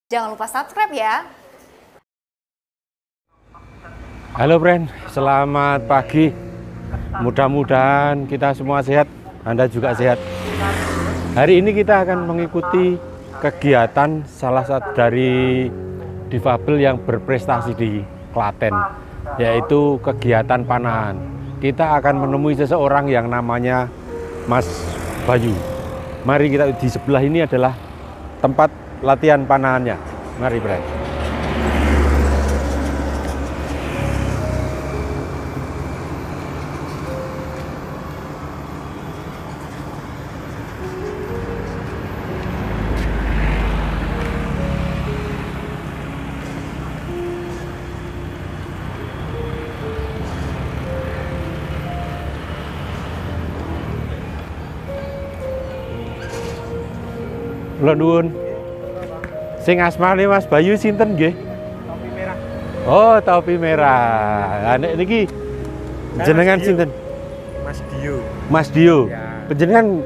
Jangan lupa subscribe ya. Halo friend, selamat pagi. Mudah-mudahan kita semua sehat, Anda juga sehat. Hari ini kita akan mengikuti kegiatan salah satu dari difabel yang berprestasi di Klaten, yaitu kegiatan panahan. Kita akan menemui seseorang yang namanya Mas Bayu. Mari kita, di sebelah ini adalah tempat latihan panahannya. Mari friend. Kula nuwun. Sing asmane Mas Bayu sinten nggih? Topi merah. Oh, topi merah. Lah nek niki jenengan sinten? Mas Dio. Mas Dio. Ya. Penjenengan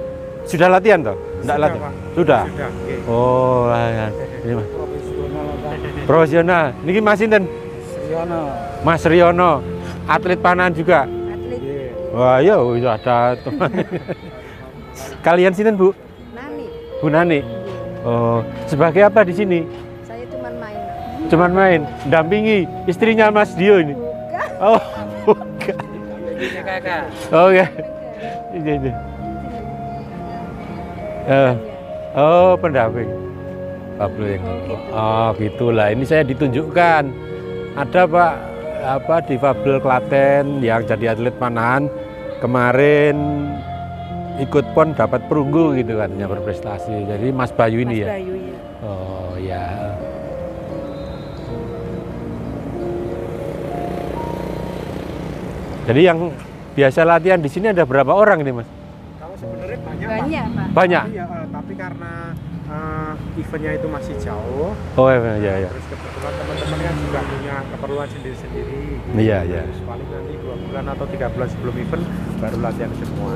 sudah latihan toh? Enggak latihan. Pak. Sudah. Sudah. Okay. Oh, ya. Ini Mas. Profesional Pak. Profesional. Niki Mas sinten? Riono. Mas Riono. Atlet panahan juga. Atlet Wah, ya ada teman. Kalian sinten, Bu? Nani. Bu Nani. Oh, sebagai apa di sini? Saya cuman main. Cuman main, dampingi istrinya Mas Dio ini. Bukan. Oh, bukan. Kakak. Oh ya. Ini. Oh, pendamping. Pablo yang. Oh, gitulah. Ini saya ditunjukkan. Ada Pak difabel Klaten yang jadi atlet panahan kemarin ikut PON dapat perunggu gitu kan, yang berprestasi. Jadi Mas Bayu ini Mas ya. Bayu, ya. Oh ya. Jadi yang biasa latihan di sini ada berapa orang ini, Mas? Kalau sebenarnya banyak, Banyak, Pak. Banyak. Tapi, tapi karena eventnya itu masih jauh. Oh ya. Terus kebetulan teman-teman kan juga punya keperluan sendiri-sendiri. Iya, iya. Terus paling nanti 2 bulan atau 3 bulan sebelum event baru latihan semua.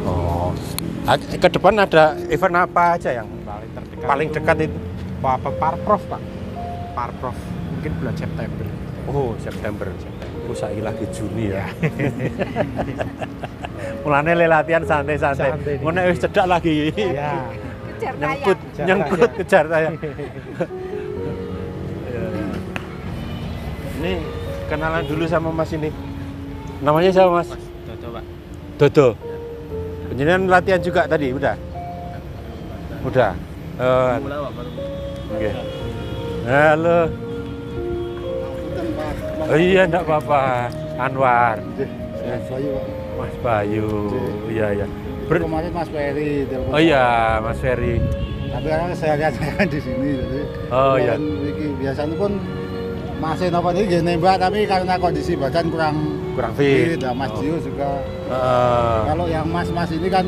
Oh. Ke depan ada event apa aja yang paling dekat itu? Parprof, Pak. Parprof mungkin bulan September. Oh, September. Usai lagi Juni ya. Mulane latihan santai-santai. Santai. Ngono wis cedak lagi. Iya. Kejar Nyangkut, tayang. nyangkut kejar saya. Ini kenalan dulu sama Mas ini. Namanya siapa, Mas? Dodo, Pak. Dodo. Penjenengan latihan juga tadi, udah? Udah. Oke. Halo. Oh iya, enggak apa-apa. Anwar. Mas Bayu, Pak. Mas Bayu. Iya, iya. Kemarin Mas Ferry telepon. Oh iya, Mas Ferry. Tapi kan saya kan di sini, jadi. Oh iya. Biasanya pun masih nopo ini gini nembak, tapi karena kondisi badan kurang fit. Nah, Mas Oh. Dio juga. Heeh. Kalau yang Mas ini kan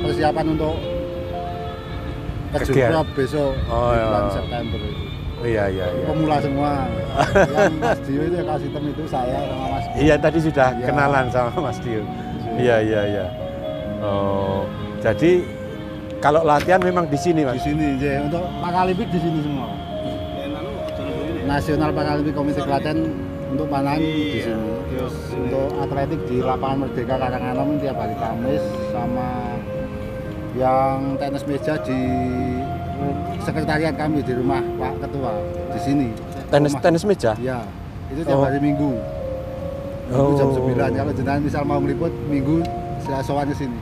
persiapan untuk Kegiatan. Kejurprop besok Oh, di iya. bulan September itu. Iya. Pemula semua. Yang Mas Dio itu yang kasih tem itu saya sama Mas Dio. Iya, tadi sudah Iya. kenalan sama Mas Dio. Iya. Oh, jadi kalau latihan memang di sini, Di Mas. sini, ya. Untuk Paralimpik di sini semua. Nasional Paralimpik Komite Klaten untuk panahan di sini. Terus untuk atletik di lapangan Merdeka Karanganom tiap hari Kamis, sama yang tenis meja di sekretariat kami di rumah Pak Ketua di sini. Rumah. Tenis meja. Ya, itu tiap Oh. hari Minggu. Minggu jam Oh. 9. Kalau jenengan misal mau meliput Minggu saya sowan ke sini.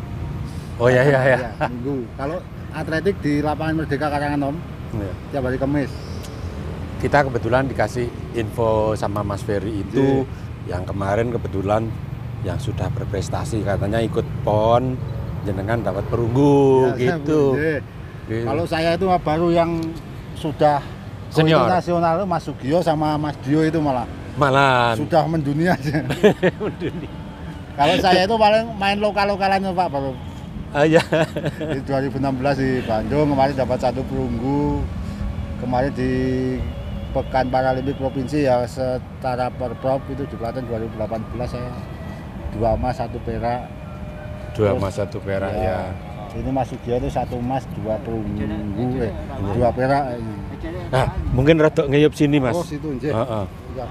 Oh iya. Ya, Minggu. Kalau atletik di lapangan Merdeka Karanganom Iya. tiap hari Kamis. Kita kebetulan dikasih info sama Mas Ferry itu yang kemarin kebetulan yang sudah berprestasi, katanya ikut PON, jenengan dapat perunggu Ya, gitu. saya- Gitu. Kalau saya itu baru yang sudah Senior. nasional Mas Sugio sama Mas Dio itu malah Malan. sudah mendunia. Kalau saya itu paling main lokal-lokalan Pak, baru Iya. di 2016 di Bandung kemarin dapat 1 perunggu. Kemarin di Pekan Paralimpik Provinsi ya setara Perprov itu di Klaten 2018 saya 2 emas 1 perak. 2 emas 1 perak ya. Ini Mas Sugio itu 1 emas 2 perunggu, 2 perak. Nah, mungkin rodok ngeyup sini, Mas. Oh, situ nggih. Heeh. Ya.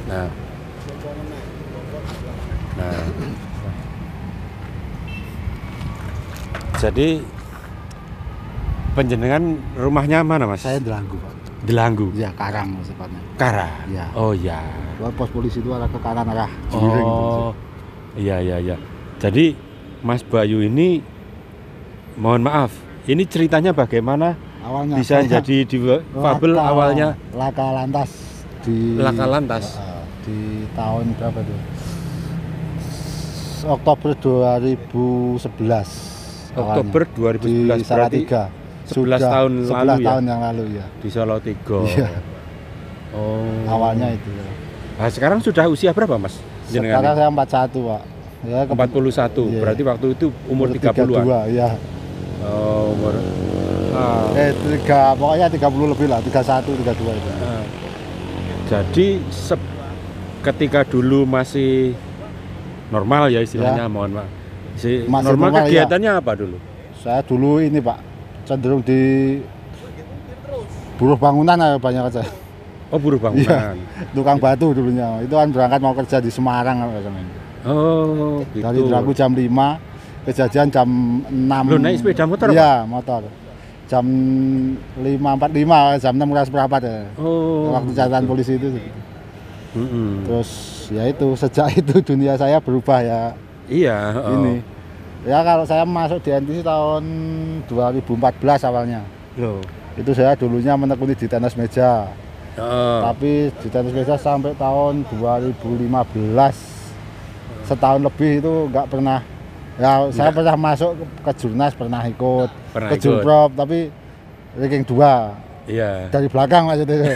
Nah. Nah. Jadi penjenengan rumahnya mana, Mas? Saya Delanggu, Pak. Delanggu. Ya, Karang sepatnya. Kara. Ya. Oh ya. Pos polisi itu arah ke kanan arah Ciring. Oh. Iya. Jadi Mas Bayu ini mohon maaf, ini ceritanya bagaimana Awalnya bisa jadi difabel awalnya Laka Lantas di Laka Lantas. Di tahun berapa itu? Oktober 2011. Oktober 2011 di berarti Salatiga. 11 tahun 11 lalu ya. tahun yang lalu ya. Di Salatiga. Iya. Oh. Awalnya itu. Nah, sekarang sudah usia berapa, Mas? Sekarang saya 41, Pak. Ya, 41. Iya. Berarti waktu itu umur 30-an. 32, ya. Oh, umur. Pokoknya 30 lebih lah, 31, 32 itu. Jadi ketika dulu masih normal ya istilahnya, mohon maaf. Masih Normal normal, kegiatannya apa dulu? Saya dulu ini, Pak, cenderung di buruh bangunan ya banyak aja. Oh, buruh bangunan. Tukang batu dulunya. Itu kan berangkat mau kerja di Semarang kan. Oh, gitu. Dari Delanggu jam 5, kejadian jam 6. Lu naik sepeda motor? Iya, motor. Jam 5.45, jam 6 kurang seperempat ya. Oh. Waktu catatan polisi itu. Mm-mm. Terus ya itu, sejak itu dunia saya berubah ya. Iya. Ini. Ya kalau saya masuk di NTC tahun 2014 awalnya. Loh. Itu saya dulunya menekuni di tenis meja. Tapi di tenis meja sampai tahun 2015. Setahun lebih itu nggak pernah. Ya saya pernah masuk ke Jurnas, pernah ikut. Ke Jurprop, tapi ranking 2. Iya. Dari belakang maksudnya.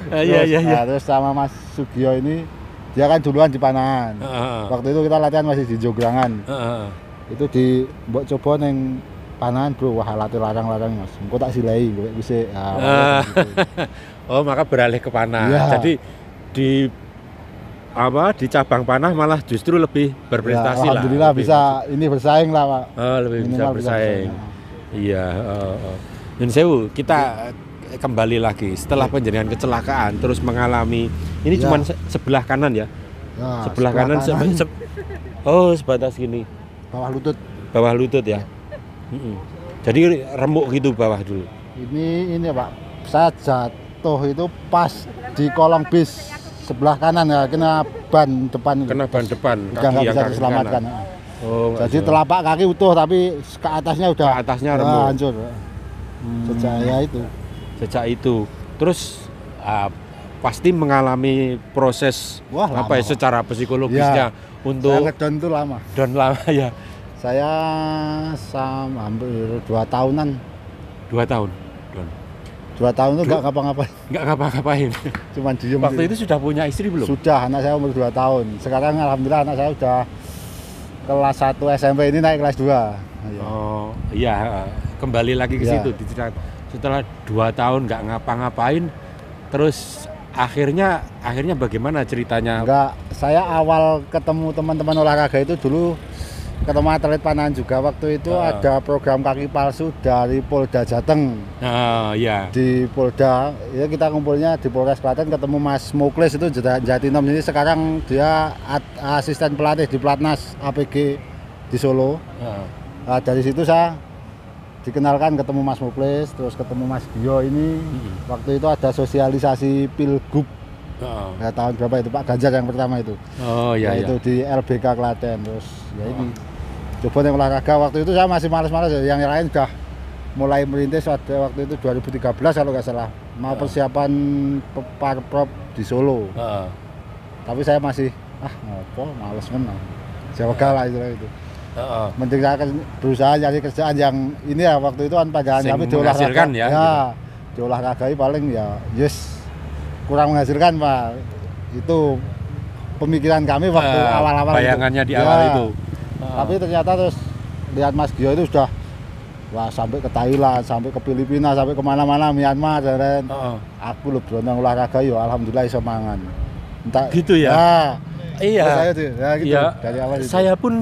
Iya. Terus sama Mas Sugio ini, dia kan duluan di Panahan. Waktu itu kita latihan masih di Jograngan. Itu di mbok coba neng Panahan, Bro. Wah, latih larang-larang, Mas. Engko tak silai golek wis. Oh, maka beralih ke panah. Ya. Jadi di cabang panah malah justru lebih berprestasi ya, lah. Alhamdulillah bisa ini bersaing lah, Pak. Oh, lebih bisa Minimal bersaing. Iya, Yun Sewu, kita kembali lagi setelah penjaringan kecelakaan terus mengalami ini Ya. cuma sebelah kanan ya. Ya, sebelah kanan sebatas gini. Bawah lutut ya. Jadi remuk gitu bawah dulu. Ini Pak. Saya jatuh itu pas di kolong bis sebelah kanan ya, kena ban depan. Kena ban depan, nggak bisa kaki diselamatkan. kanan. Oh, jadi telapak kaki utuh tapi ke atasnya udah remuk. Hancur. Sejak itu. Terus pasti mengalami proses secara psikologisnya untuk saya ngedon itu lama. Down lama ya. Saya hampir 2 tahunan. 2 tahun. 2 tahun itu nggak ngapa-ngapain. Nggak ngapa-ngapain. Cuman diem. Waktu itu sudah punya istri belum? Sudah, anak saya umur 2 tahun. Sekarang alhamdulillah anak saya sudah kelas 1 SMP, ini naik kelas 2. Oh iya, kembali lagi ke situ. Setelah 2 tahun nggak ngapa-ngapain, terus akhirnya bagaimana ceritanya? Enggak, saya awal ketemu teman-teman olahraga itu dulu ketemu atlet Panahan juga. Waktu itu ada program kaki palsu dari Polda Jateng. Iya. Di Polda, ya kita kumpulnya di Polres Klaten, ketemu Mas Muklis itu Jatinom. Jadi sekarang dia asisten pelatih di Platnas APG di Solo. Nah, dari situ saya dikenalkan ketemu Mas Muklis, terus ketemu Mas Gio ini. Waktu itu ada sosialisasi Pilgub. Ya, tahun berapa itu Pak Ganjar yang pertama itu. Oh iya. Itu di LBK Klaten. Terus ya ini coba yang olahraga. Waktu itu saya masih malas-malas ya. Yang lain sudah mulai merintis waktu itu 2013 kalau nggak salah. Mau persiapan Parprov di Solo. Tapi saya masih males menang. Jawa kalah itu. Mending saya berusaha cari kerjaan yang ini ya, waktu itu kan pajangan kami di olahraga ya, di olahragai paling ya kurang menghasilkan, Pak. Itu pemikiran kami waktu awal-awal bayangannya di awal itu. Tapi ternyata terus lihat Mas Gio itu sudah sampai ke Thailand, sampai ke Filipina, sampai kemana-mana, Myanmar dan aku loh beronang olahraga yo, alhamdulillah iso mangan. Gitu ya. Iya. Terus saya tuh, ya gitu Iya, dari awal itu. saya pun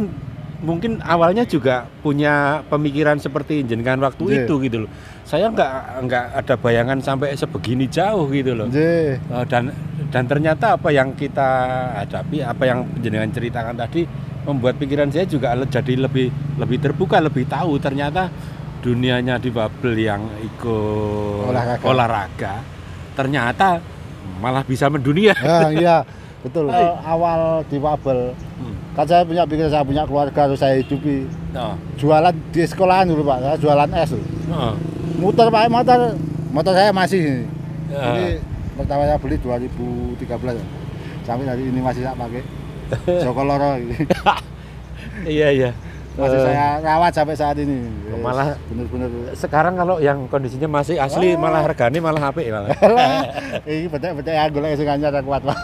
mungkin awalnya juga punya pemikiran seperti jenengan waktu Iya. itu gitu loh. Saya nggak ada bayangan sampai sebegini jauh gitu loh. Nggih. Dan ternyata apa yang kita hadapi, apa yang jenengan ceritakan tadi membuat pikiran saya juga jadi lebih terbuka, lebih tahu ternyata dunianya difabel yang ikut olahraga ternyata malah bisa mendunia. Ya, iya, betul. Awal difabel kan saya punya pikiran, saya punya keluarga harus saya hidupi. Jualan di sekolahan dulu Pak, saya jualan es tuh. Muter pakai motor saya masih ini pertama saya beli 2013 ya. Sampai hari ini masih saya pakai Joko Loro ini. Iya. Masih saya rawat sampai saat ini. Malah bener-bener sekarang kalau yang kondisinya masih asli malah regane malah apik malah. ini betul-betul ya golek sing anyar kuat Pak.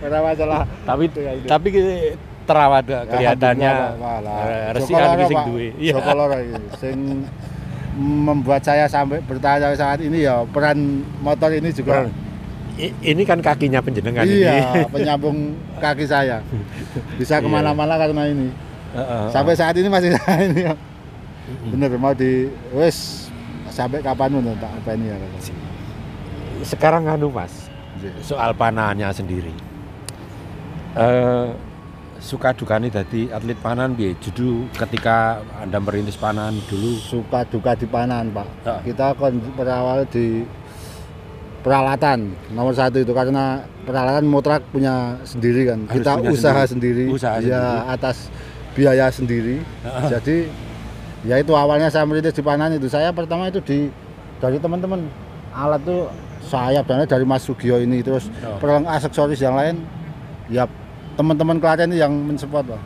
Ora masalah. Tapi terawat kelihatannya resik sing duwe. Joko Loro iki sing membuat saya sampai bertahan saat ini ya peran motor ini juga. Ini kan kakinya penjenengan iya, penyambung kaki saya. Bisa kemana-mana karena ini. Sampai saat ini masih ini ya. Bener mau wes sampai kapan pun tak apa ini ya. Sekarang Mas, soal panahannya sendiri. Suka dukanya dari atlet panahan piye? Judu ketika Anda merintis panahan dulu. Suka duka di panahan Pak. Kita kan berawal di peralatan nomor satu itu karena peralatan Motrak punya sendiri kan. Harus kita punya usaha sendiri ya atas biaya sendiri. Jadi ya itu awalnya saya merintis di panahan itu. Saya pertama itu dari teman-teman alat tuh sayap dan dari Mas Sugio ini, terus peralatan aksesoris yang lain ya teman-teman Klaten itu yang mensupport Pak.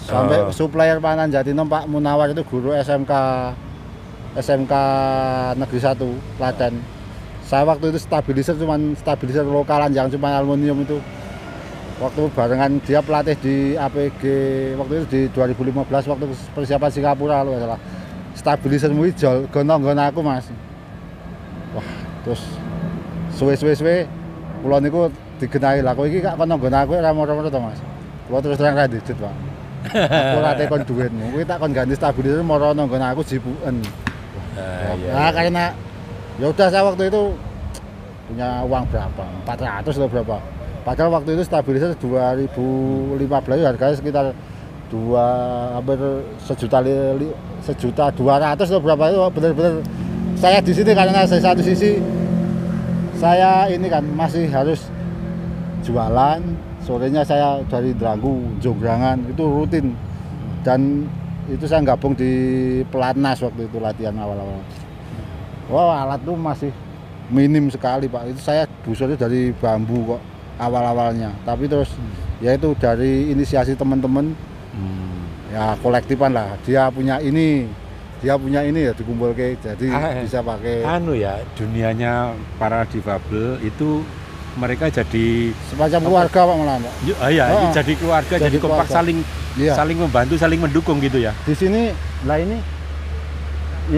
Sampai supplier panahan Jatinom Pak Munawar itu guru SMK Negeri 1 Klaten. Saya waktu itu stabilizer lokalan yang cuma aluminium itu. Waktu barengan dia pelatih di APG waktu itu di 2015 waktu persiapan Singapura kalau salah. Stabilizer hijau gonong-gon aku Mas. Wah, terus suwe-suwe kula niku digenahi lah kowe iki gak kono nggon aku ora moro-moro to Mas. Kula terus terang ra dijut Pak. Aku ora tekon duitmu, kowe tak kon ganti stabilizer moro nggon aku jibuken. Nah, karena ya udah saya waktu itu punya uang berapa? 400 atau berapa? Padahal waktu itu stabilizer 2015 harganya sekitar hampir sejuta 200 atau berapa itu benar-benar saya di sini karena saya satu sisi saya ini kan masih harus jualan, sorenya saya dari Dranggu, Jongrangan itu rutin dan itu saya gabung di Pelatnas waktu itu latihan awal-awal. Wah, alat tuh masih minim sekali Pak. Itu saya busurnya dari bambu kok awal-awalnya. Tapi terus ya itu dari inisiasi teman-teman. Ya kolektifan lah. Dia punya ini ya dikumpul ke jadi bisa pakai. Dunianya para difabel itu mereka jadi semacam keluarga Pak malah Pak. Jadi keluarga, jadi kompak saling membantu, saling mendukung gitu ya. Di sini ini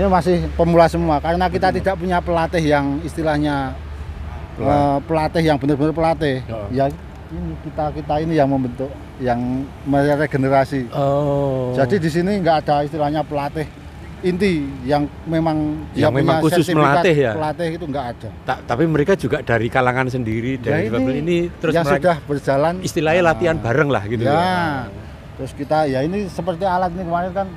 masih pemula semua karena kita tidak punya pelatih yang istilahnya pelatih yang benar-benar pelatih. Ya ini kita ini yang membentuk, yang meregenerasi. Jadi di sini nggak ada istilahnya pelatih inti yang memang khusus melatih ya. Pelatih itu nggak ada. Tapi mereka juga dari kalangan sendiri dari difabel ini terus yang sudah berjalan istilahnya latihan bareng lah gitu ya. Terus kita ya ini seperti alat ini kemarin kan.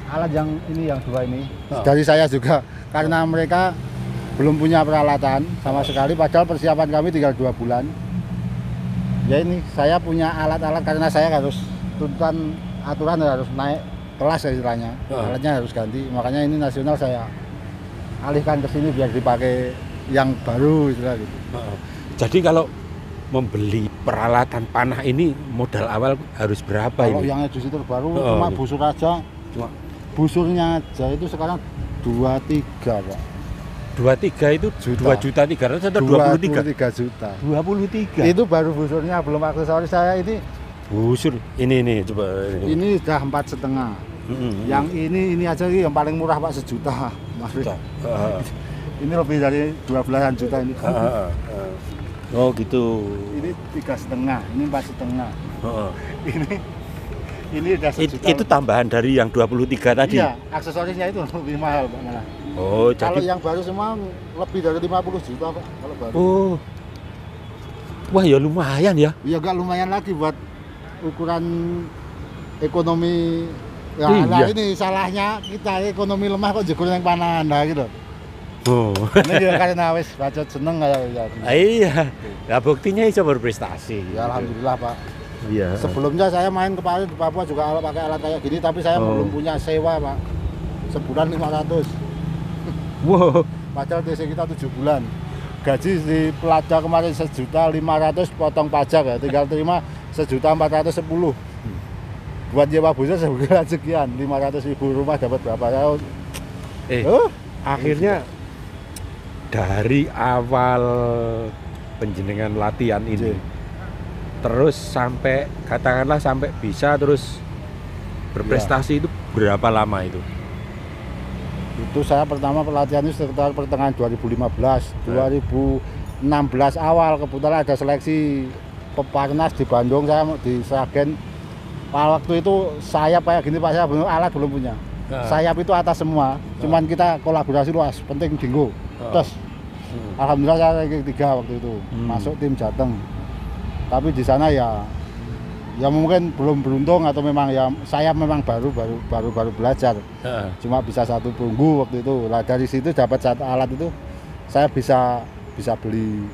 Alat yang ini yang dua ini dari saya juga karena mereka belum punya peralatan sama sekali padahal persiapan kami tinggal 2 bulan ya ini saya punya alat-alat karena saya harus tuntutan aturan harus naik kelas istilahnya alatnya harus ganti makanya ini nasional saya alihkan ke sini biar dipakai yang baru istilah gitu. Jadi kalau membeli peralatan panah ini modal awal harus berapa kalau ini? Yang edisi terbaru cuma busur aja busurnya aja itu sekarang 23 Pak. 23 itu 2.300.000 atau 23 juta. 23. Itu baru busurnya belum aksesoris saya ini. Busur ini coba. Ini sudah 4,5. Yang ini aja yang paling murah Pak 1 juta. Ini lebih dari 12-an juta ini. Oh gitu. Ini 3,5, ini 4,5. Oh. Ini udah sejuta. Itu tambahan dari yang 23 tadi. Iya, aksesorisnya itu lebih mahal Pak malah. Oh, Kalau jadi yang baru semua lebih dari 50 juta Pak kalau baru. oh. Wah, ya lumayan ya. Ya enggak lumayan lagi buat ukuran ekonomi. Ya, Iya. nah ini salahnya kita ekonomi lemah kok jegur yang panahan nah gitu. Oh. Ini ya karena wis bacot seneng kayak ya. Iya. Nah, buktinya iso berprestasi. Ya alhamdulillah Pak. Iya. Sebelumnya saya main kemarin di Papua juga pakai alat kayak gini tapi saya Oh. belum punya sewa Pak. Sebulan 500. Wow. Padahal TC kita 7 bulan. Gaji di pelajar kemarin 1.500.000 potong pajak ya, tinggal terima 1.410.000. Buat nyewa busnya sebulan sekian, 500.000 rumah dapat berapa ya? Akhirnya dari awal penjenengan latihan ini terus sampai katakanlah sampai bisa terus berprestasi itu berapa lama itu? Itu saya pertama pelatihan itu sekitar pertengahan 2015, 2016 awal kebetulan ada seleksi peparnas di Bandung, saya di Sragen. Waktu itu sayap kayak gini Pak, saya belum alat belum punya. Sayap itu atas semua, cuman kita kolaborasi luas, penting dinggo. Terus alhamdulillah saya ranking 3 waktu itu, masuk tim Jateng. Tapi di sana ya mungkin belum beruntung atau memang ya saya memang baru belajar. Cuma bisa 1 perunggu waktu itu. Lah dari situ dapat 1 alat itu saya bisa beli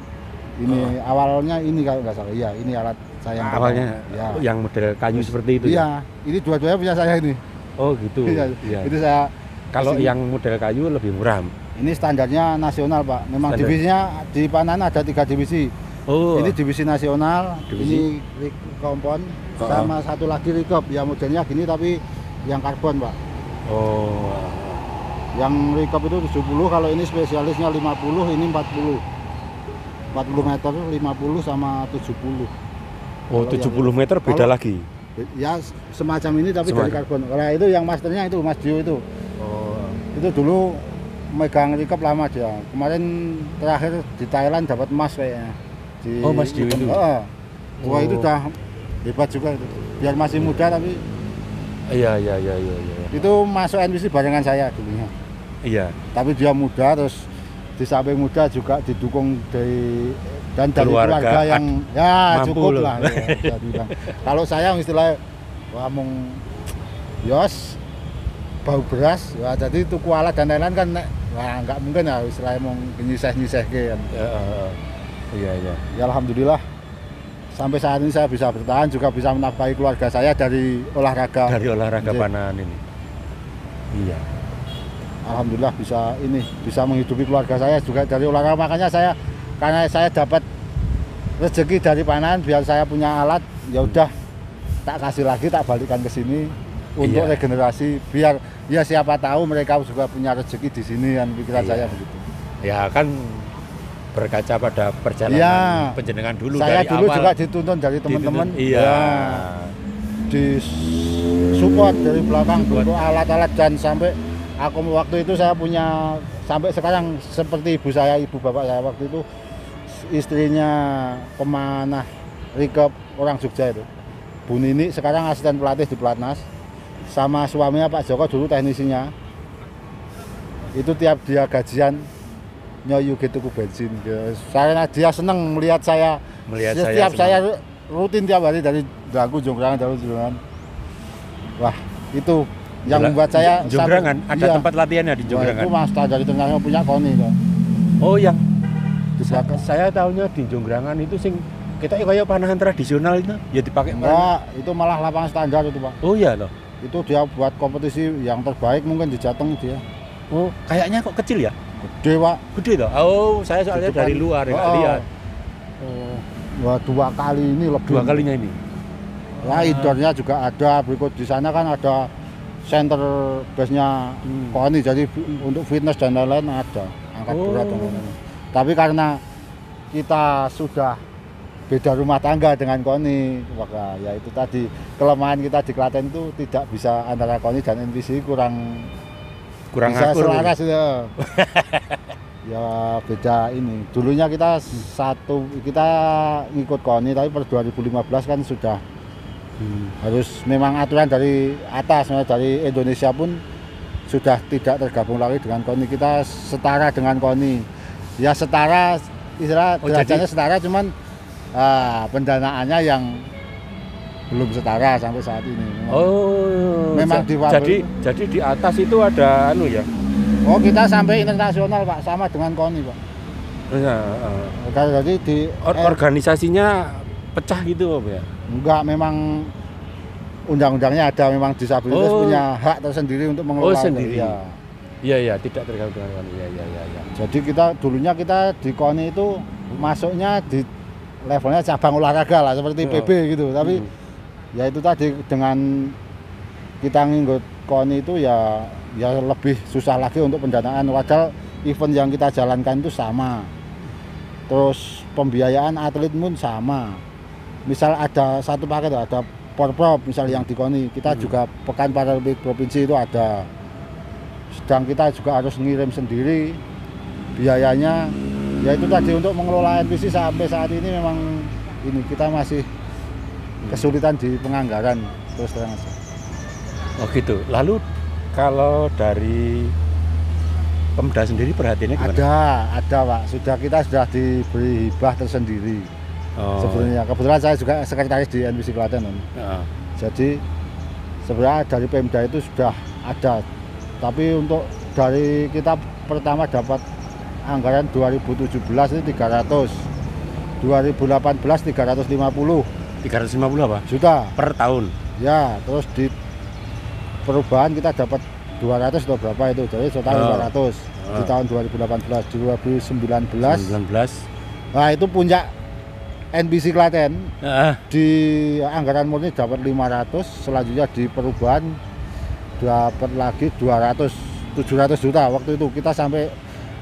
ini awalnya ini kalau nggak salah. Iya, ini alat saya yang Awalnya ya. yang model kayu seperti itu ya? Iya, ini dua-duanya punya saya ini. Oh gitu. Iya. Iya. Itu saya Kalau kesini. yang model kayu lebih murah. Ini standarnya nasional Pak. Memang Standar. divisinya di Panan ada 3 divisi. Oh. Ini divisi nasional, Divisi. ini kompon, sama satu lagi recop. Ya modelnya gini tapi yang karbon Pak. Oh. Yang recop itu 70, kalau ini spesialisnya 50, ini 40. 40 meter, 50 sama 70. Oh, Kalau 70 meter beda kalau- lagi. Ya semacam ini tapi dari Semacam. karbon. Kalau itu yang masternya itu Mas Dio itu. Oh. Itu dulu megang recop lama dia. Kemarin terakhir di Thailand dapat emas kayaknya. Oh, Mas Dio itu? Wah Oh. itu udah hebat juga itu. Biar masih muda tapi Iya. itu masuk NPC barengan saya dulunya. Iya. Tapi dia muda terus di samping muda juga didukung dari dari Keluarga keluarga yang ya mampu cukup loh. lah ya, bisa dibilang. Kalau saya istilahnya wah mong yos bau beras ya, jadi tuku alat dan lain-lain kan wah nggak mungkin ya istilahnya mong nyiseh kan. Iya. Ya alhamdulillah sampai saat ini saya bisa bertahan, juga bisa menafkahi keluarga saya dari olahraga. Dari olahraga Iya. panahan ini. Iya. Alhamdulillah bisa menghidupi keluarga saya juga dari olahraga. Makanya karena saya dapat rezeki dari panahan, biar saya punya alat ya udah tak kasih lagi, tak balikan ke sini untuk Iya. regenerasi, biar ya siapa tahu mereka juga punya rezeki di sini kan, pikiran Iya. saya begitu. Ya kan berkaca pada perjalanan Iya. penjenengan dulu Saya dari dulu awal. juga dituntun dari teman-teman. Iya. Ya, di support dari belakang Support. untuk alat-alat, dan sampai aku waktu itu saya punya sampai sekarang seperti ibu bapak saya waktu itu, istrinya pemanah recop orang Jogja itu, Bu Nini, sekarang asisten pelatih di Pelatnas, sama suaminya Pak Joko dulu teknisinya. Itu tiap dia gajian nyoyu gitu tuku bensin. Karena dia seneng melihat saya. Setiap saya rutin tiap hari dari Dagu Jonggrangan. Wah, itu yang membuat saya Jonggrangan, ada iya. tempat latihannya di Wah, Jonggrangan. itu Mas dari tengahnya punya KONI kok. Oh, yang Di belakang. saya tahunya di Jonggrangan itu sing kita kayak panahan tradisional itu ya dipakai Enggak, itu malah lapangan standar itu Pak. Oh iya loh. Itu dia buat kompetisi yang terbaik mungkin di Jateng dia. Oh, kayaknya kok kecil ya? Gede Pak. Gede loh. Oh, saya soalnya Itu dari kan- luar ya, nggak Oh. lihat. Wah, 2 kali ini lebih. 2 kalinya ini. Nah, indoornya juga ada, berikut di sana kan ada center base-nya KONI, jadi untuk fitness dan lain-lain ada, angkat berat dan lain-lain. Tapi karena kita sudah beda rumah tangga dengan KONI, maka ya itu tadi kelemahan kita di Klaten itu tidak bisa antara KONI dan NPC kurang Kurang bisa akur. selaras ya. Ya beda ini. Dulunya kita kita ngikut KONI, tapi per 2015 kan sudah harus memang aturan dari atas, dari Indonesia pun sudah tidak tergabung lagi dengan KONI. Kita setara dengan KONI. Ya setara, istilah derajatnya setara, cuman pendanaannya yang belum setara sampai saat ini. Memang jadi di atas itu ada anu ya. Oh, kita sampai internasional Pak, sama dengan KONI Pak. Ya, jadi di organisasinya pecah gitu Pak ya? Enggak, memang undang-undangnya ada, memang disabilitas punya hak tersendiri untuk mengelola. Sendiri. Ya. Iya, tidak tergabung dengan KONI. Iya. Jadi dulunya kita di KONI itu masuknya di levelnya cabang olahraga lah, seperti PB gitu. Tapi ya itu tadi, dengan kita ngikut KONI itu ya lebih susah lagi untuk pendanaan. Padahal event yang kita jalankan itu sama, terus pembiayaan atlet pun sama. Misal ada satu paket, ada porprov misal yang di KONI, kita juga Pekan Paralimpik Provinsi itu ada, sedang kita juga harus ngirim sendiri biayanya. Ya itu tadi, untuk mengelola NPC sampai saat ini memang ini kita masih kesulitan di penganggaran, terus terang aja. Oh gitu. Lalu kalau dari Pemda sendiri perhatiannya gimana? Ada Pak. Kita sudah diberi hibah tersendiri. Sebenarnya kebetulan saya juga sekretaris di NPC Klaten. Jadi sebenarnya dari Pemda itu sudah ada. Tapi untuk dari kita pertama dapat anggaran 2017 itu 300. 2018 350. 350 apa? Juta Per tahun. Ya, terus di perubahan kita dapat 200 atau berapa itu, jadi total 500 di tahun 2018. 2019 nah itu puncak NPC Klaten, di anggaran murni dapat 500, selanjutnya di perubahan dapat lagi 700 juta. Waktu itu kita sampai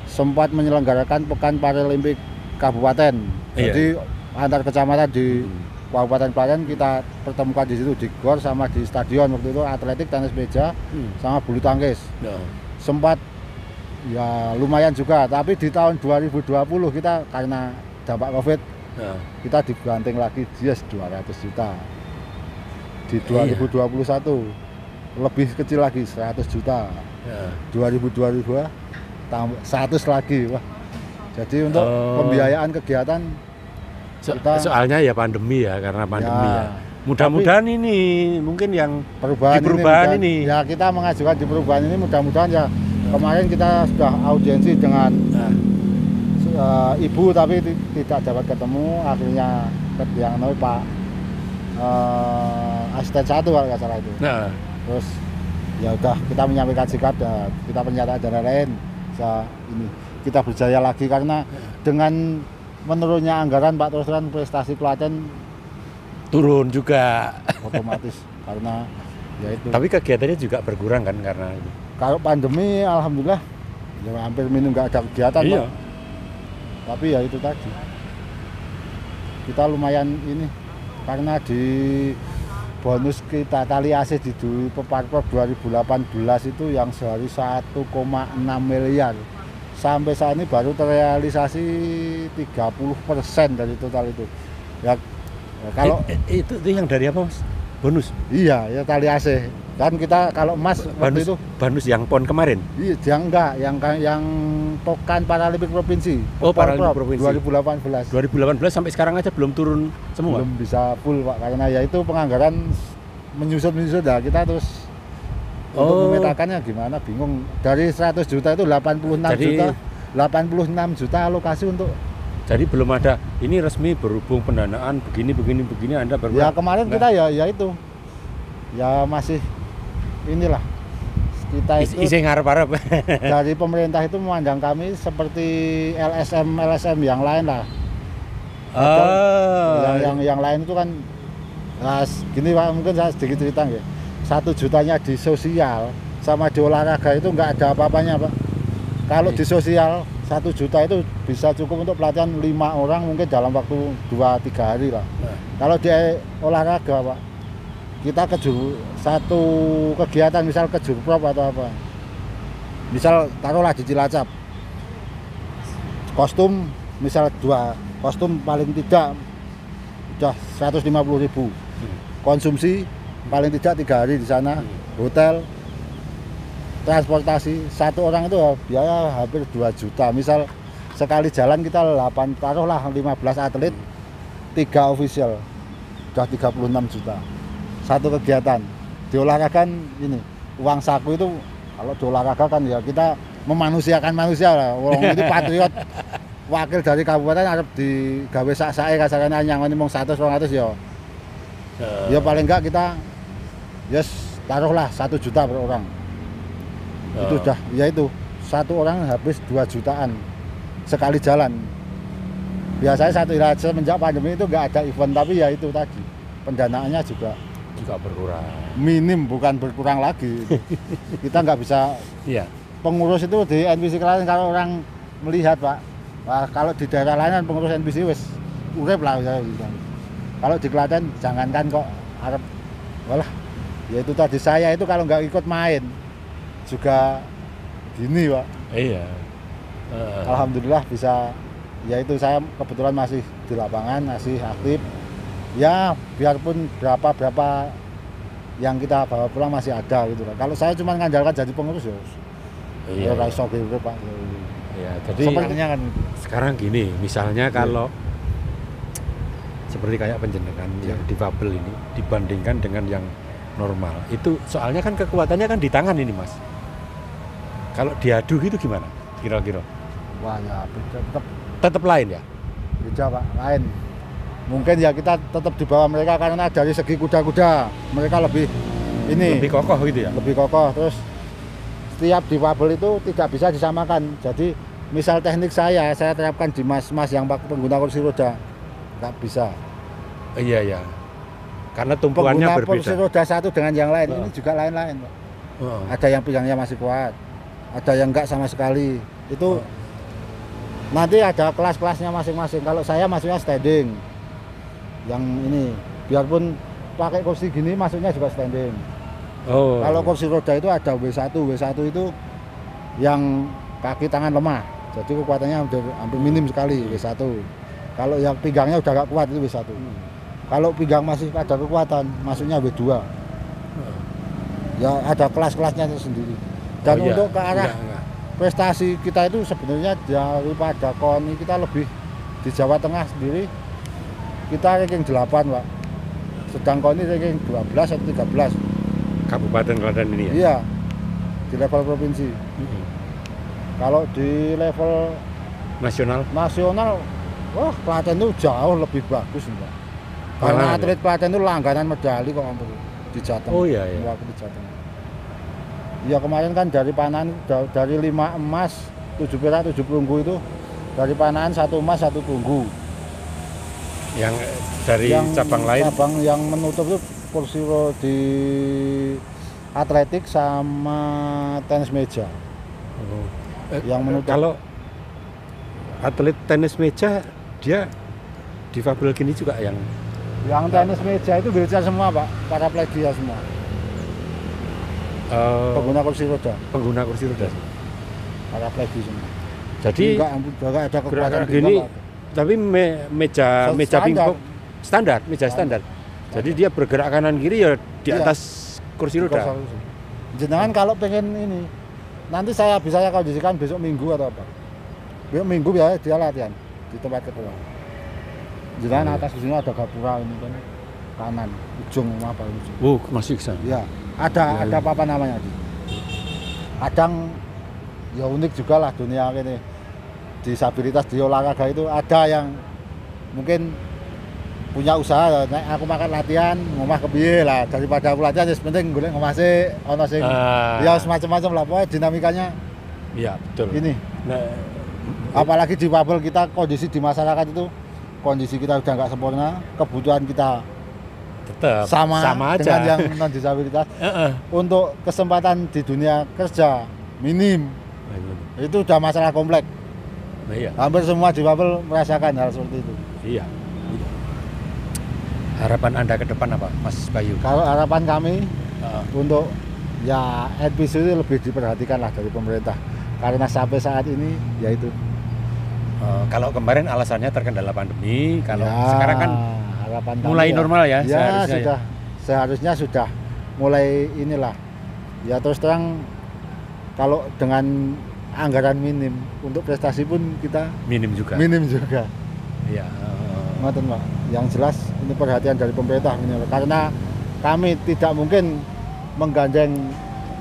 sempat menyelenggarakan Pekan Paralimpik Kabupaten. Jadi antar kecamatan di Kabupaten Klaten kita pertemukan di situ, di GOR sama di stadion. Waktu itu atletik, tenis meja, sama bulu tangkis. Sempat ya lumayan juga, tapi di tahun 2020 kita karena dampak Covid kita dibanting lagi dia 200 juta. Di 2021 lebih kecil lagi 100 juta. 2022 tambah 100 lagi. Wah. Jadi untuk pembiayaan kegiatan soalnya ya pandemi ya, karena pandemi ya. Mudah-mudahan ini mungkin yang perubahan ini ya kita mengajukan di perubahan ini, mudah-mudahan ya. Kemarin kita sudah audiensi dengan ibu tapi tidak dapat ketemu, akhirnya yang Pak asisten 1 kalau nggak salah itu. Terus ya udah kita menyampaikan sikap, kita pernyataan dan lain-lain. Ini kita berjaya lagi karena dengan menurunnya anggaran Pak, terus terang prestasi Klaten turun juga otomatis karena ya itu. Tapi kegiatannya juga berkurang kan karena itu. Kalau pandemi alhamdulillah ya hampir minim nggak ada kegiatan Pak. Tapi ya itu tadi kita lumayan ini karena di bonus kita tali AC di Peparpor 2018 itu yang sehari 1,6 miliar. Sampai saat ini baru terrealisasi 30% dari total itu. Ya kalau itu yang dari apa Mas? Bonus? Iya, ya tali AC. Kan kita kalau emas bonus itu bonus yang PON kemarin? Iya, enggak, yang Pekan Paralimpik Provinsi. Paralimpik Provinsi 2018 sampai sekarang aja belum turun semua? Belum bisa full Pak, karena ya itu penganggaran menyusut dah, kita terus untuk memetakannya gimana bingung. Dari 100 juta itu 86 juta alokasi untuk. Jadi belum ada ini resmi berhubung pendanaan begini Anda baru. Ya kemarin kita ya itu ya masih inilah kita itu isi ngarep-arep. dari pemerintah itu memandang kami seperti LSM yang lain lah. Yang lain itu kan gini Pak, mungkin saya sedikit cerita ya. 1 jutanya di sosial sama di olahraga itu nggak ada apa-apanya Pak. Kalau di sosial 1 juta itu bisa cukup untuk pelatihan 5 orang mungkin dalam waktu 2-3 hari lah. Kalau di olahraga Pak, kita satu kegiatan misal ke Jurprov atau apa, misal taruhlah di Cilacap, kostum misal 2 kostum paling tidak udah 150.000. Konsumsi paling tidak 3 hari di sana, hotel, transportasi, satu orang itu biaya hampir 2 juta. Misal sekali jalan kita 8, taruhlah 15 atlet, 3 official, udah 36 juta. Satu kegiatan. Di olahraga ini, uang saku itu kalau di olahraga kan ya kita memanusiakan manusia lah. Wong itu patriot, wakil dari kabupaten harus digawe sak-sake kasarane nyangoni mung 100-200 ya. Ya paling enggak kita taruhlah 1 juta per orang. Itu udah, ya itu satu orang habis 2 jutaan sekali jalan. Biasanya semenjak pandemi itu nggak ada event, tapi ya itu tadi pendanaannya juga berkurang. Minim, bukan berkurang lagi. Kita nggak bisa. Iya. Pengurus itu di NPC Klaten kalau orang melihat Pak, wah, kalau di daerah lain pengurus NPC wis urip lah saya bilang. Kalau di Klaten jangankan kok arep, walah, ya itu tadi saya itu kalau nggak ikut main juga gini Pak. Iya. Alhamdulillah bisa, ya itu saya kebetulan masih di lapangan, masih aktif. Ya biarpun berapa yang kita bawa pulang masih ada gitu lah. Kalau saya cuma ngandalkan jadi pengurus ya. Iya. Ya iso gitu Pak. Ya, jadi Sepertinya kan sekarang gini, misalnya kalau seperti kayak penjenengan yang difabel ini dibandingkan dengan yang normal, itu soalnya kan kekuatannya kan di tangan ini Mas. Kalau diadu gitu gimana kira-kira? wah ya Tetap lain ya? beda Pak, lain. Mungkin ya kita tetap di bawah mereka karena dari segi kuda-kuda mereka lebih ini Lebih kokoh gitu ya? lebih kokoh. Terus setiap difabel itu tidak bisa disamakan. Jadi misal teknik saya terapkan di mas-mas yang pengguna kursi roda nggak bisa. Iya ya. Karena tumpuannya Pengguna berbeda. kursi roda satu dengan yang lain ini juga lain-lain Pak. Ada yang pinggangnya masih kuat, ada yang enggak sama sekali. Itu nanti ada kelas-kelasnya masing-masing. Kalau saya masuknya standing. Yang ini biarpun pakai kursi gini masuknya juga standing. Oh. Kalau kursi roda itu ada W1 itu yang kaki tangan lemah. Jadi kekuatannya hampir minim sekali W1. Kalau yang pinggangnya udah gak kuat itu W1. Kalau pinggang masih ada kekuatan, masuknya W2. Ya ada kelas-kelasnya sendiri. Dan untuk ke arah prestasi kita itu sebenarnya daripada KONI kita lebih di Jawa Tengah sendiri kita ranking 8 Pak. Sedang KONI ranking 12 atau 13. Kabupaten Klaten ini ya? Iya. Di level provinsi. Kalau di level Nasional? Wah Klaten itu jauh lebih bagus Mbak. Karena atlet Klaten itu langganan medali kok di Jateng. Oh iya iya. Waktu di Jateng. Ya kemarin kan dari Panahan dari 5 emas, 7 perak, 7 perunggu itu dari Panahan 1 emas, 1 perunggu. Yang dari cabang lain? Cabang yang menutup itu kursi di atletik sama tenis meja. Oh. Yang menutup. Kalau atlet tenis meja dia difabel gini juga yang tenis meja itu wheelchair semua Pak, paraplegia semua. Pengguna kursi roda. Pengguna kursi roda. Paraplegia semua. Jadi enggak ada kekuatan gini, tapi meja pingpong standar, meja standar. Jadi dia bergerak kanan kiri ya di atas kursi roda. Jenengan kalau pengen ini, nanti saya bisa kondisikan besok Minggu atau apa. Besok Minggu ya dia latihan di tempat ketua. Jenengan atas di sini ada gapura ini kan kanan, ujung apa ujung. Oh, masih ke sana. Ya, ada apa namanya di. Kadang ya unik juga lah dunia ini. Disabilitas di olahraga itu ada yang mungkin punya usaha, nek aku makan latihan ngomah kepiye lah daripada aku latihan ya penting golek ngomase ana sing ya semacam-macam lah pokoknya dinamikanya. Iya, betul. Ini. Nah, apalagi di Babel kita kondisi di masyarakat itu kondisi kita udah nggak sempurna, kebutuhan kita tetap sama aja dengan yang non disabilitas. Untuk kesempatan di dunia kerja minim. Itu udah masalah kompleks. Nah, iya. Hampir semua di Babel merasakan hal seperti itu. Iya. Harapan Anda ke depan apa, Mas Bayu? Kalau harapan kami untuk ya NPC itu lebih diperhatikan lah dari pemerintah. Karena sampai saat ini yaitu Kalau kemarin alasannya terkendala pandemi, kalau Ya, sekarang kan harapan kami mulai normal ya, Ya, seharusnya sudah seharusnya sudah mulai inilah. Ya terus terang kalau dengan anggaran minim untuk prestasi pun kita minim juga. minim juga. Iya. Ngoten, Pak. Yang jelas ini perhatian dari pemerintah ini karena kami tidak mungkin menggandeng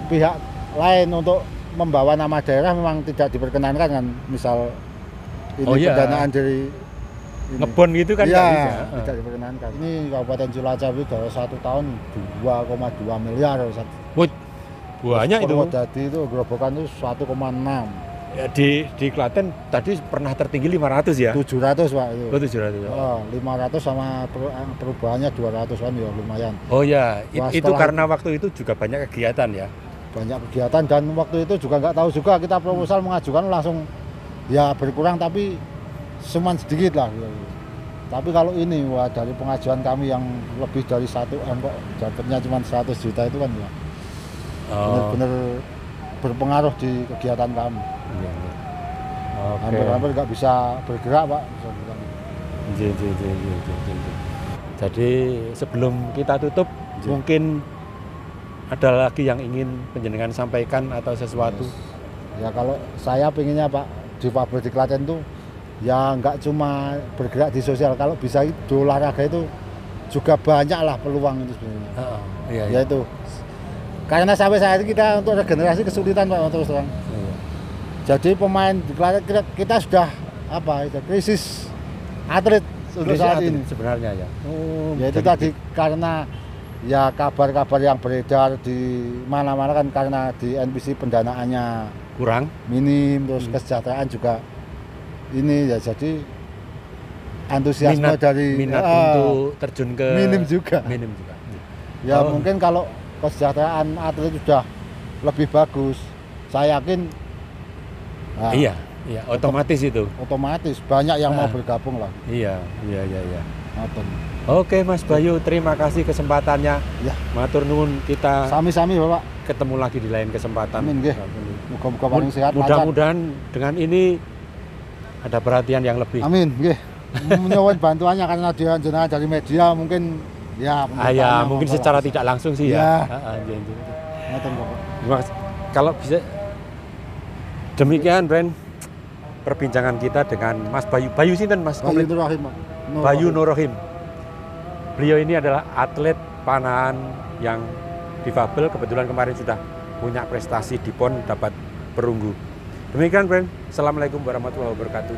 pihak lain untuk membawa nama daerah, memang tidak diperkenankan kan, misal ini Oh, iya. pendanaan dari ini. Ngebon gitu kan nggak bisa. Iya, tidak diperkenankan. Ini Kabupaten Cilacap itu dalam 1 tahun 2,2 miliar. Wih, banyak itu. Jadi itu gerobokan itu 1,6. Ya, di Klaten tadi pernah tertinggi 500 ya. 700 Pak itu. Oh, 700. Ya. Oh, 500 sama perubahannya 200 kan ya lumayan. Oh ya, Wah, itu setelah karena waktu itu juga banyak kegiatan ya. Banyak kegiatan dan waktu itu juga nggak tahu juga, kita proposal mengajukan langsung ya berkurang tapi cuman sedikit lah gitu. Tapi kalau ini wah dari pengajuan kami yang lebih dari 1 M kok dapatnya cuma 100 juta itu kan ya Oh. benar-benar berpengaruh di kegiatan kami. Iya, iya. Oke. Hampir-hampir nggak bisa bergerak Pak. Bisa bilang. Iya. Jadi sebelum kita tutup, mungkin ada lagi yang ingin penjenengan sampaikan atau sesuatu? Ya kalau saya pengennya Pak di Pabrik di Klaten tuh ya nggak cuma bergerak di sosial, kalau bisa di olahraga itu juga banyak lah peluang itu sebenarnya. Iya, Ya itu karena sampai saat ini kita untuk regenerasi kesulitan Pak terus terang. Iya. Jadi pemain di Klaten kita sudah apa itu krisis atlet untuk Krisis saat atlet ini. sebenarnya ya. Ya itu tadi karena ya kabar-kabar yang beredar di mana-mana kan karena di NPC pendanaannya Kurang. minim, terus kesejahteraan juga ini ya, jadi antusiasme dari minat untuk terjun ke minim juga. Minim juga. Ya Oh. mungkin kalau kesejahteraan atlet sudah lebih bagus, saya yakin nah, Iya, otomatis itu. otomatis banyak yang mau Ah. bergabung lah. Iya. Ngoten. Oke Mas Bayu, terima kasih kesempatannya. Ya. Matur nuwun, kita Sami-sami Bapak. ketemu lagi di lain kesempatan. Amin, nggih. Muga-muga paling sehat lancar. Mudah-mudahan dengan ini ada perhatian yang lebih. Amin, nggih. Menyuwun bantuannya karena dia jenengan dari media mungkin ya. Ya, mungkin monggo secara lah. tidak langsung sih Ya. ya. Ngoten, Bapak. Terima kasih. Kalau bisa demikian Bren perbincangan kita dengan Mas Bayu. Bayu sinten Mas? Bayu Nur Rahim, Pak. Bayu Nurrohim. Beliau ini adalah atlet panahan yang difabel, kebetulan kemarin sudah punya prestasi di PON, dapat perunggu. Demikian Bren. Assalamualaikum warahmatullahi wabarakatuh.